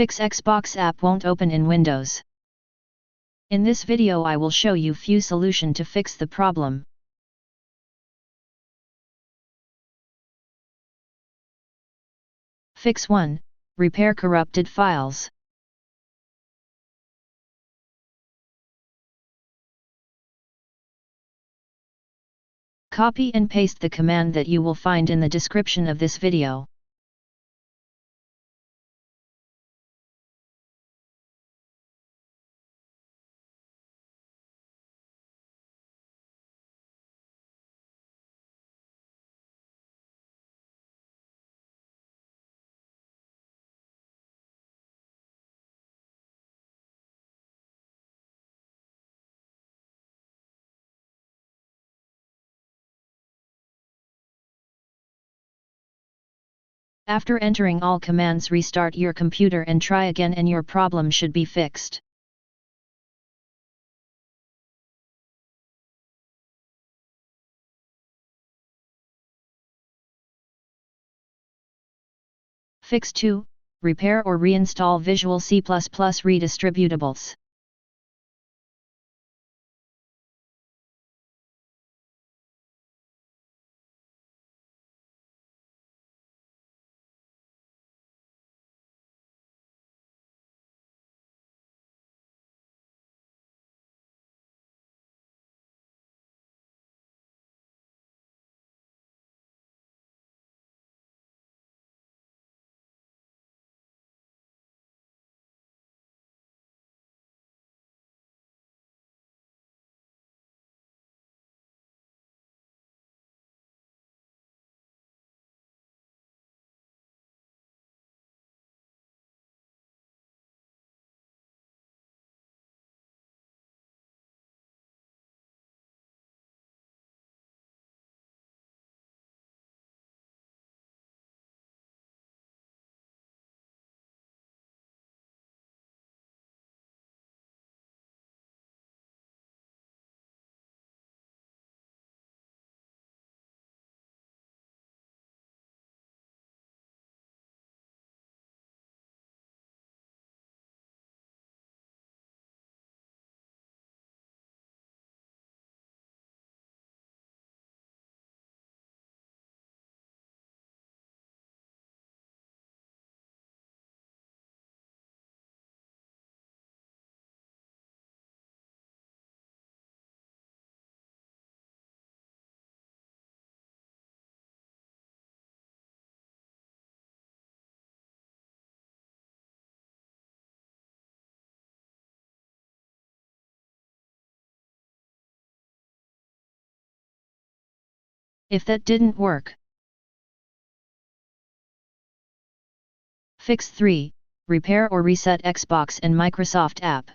Fix Xbox app won't open in Windows. In this video I will show you few solution to fix the problem. Fix 1. Repair corrupted files. Copy and paste the command that you will find in the description of this video. After entering all commands, restart your computer and try again and your problem should be fixed. Fix 2. Repair or reinstall Visual C++ Redistributables. If that didn't work, fix 3. Repair or reset Xbox and Microsoft app.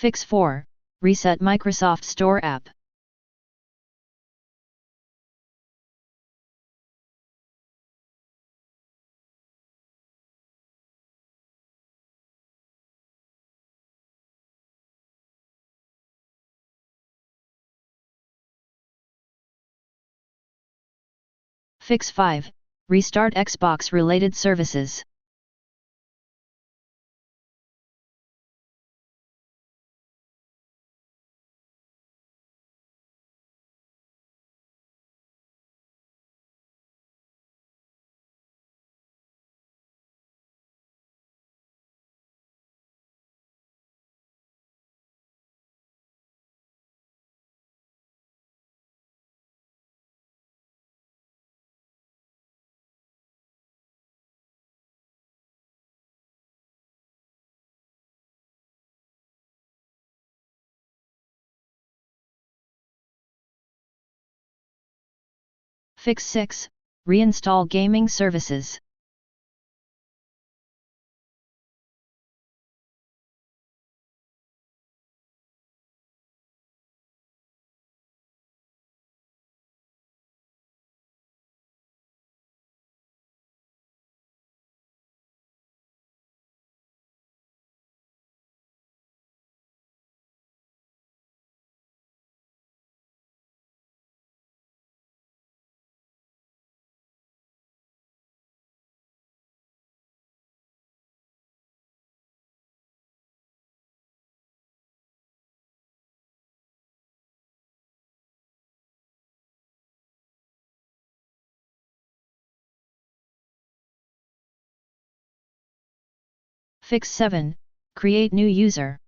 Fix 4. Reset Microsoft Store app. Fix 5. Restart Xbox related services. Fix 6, Reinstall gaming services. Fix 7, create new user.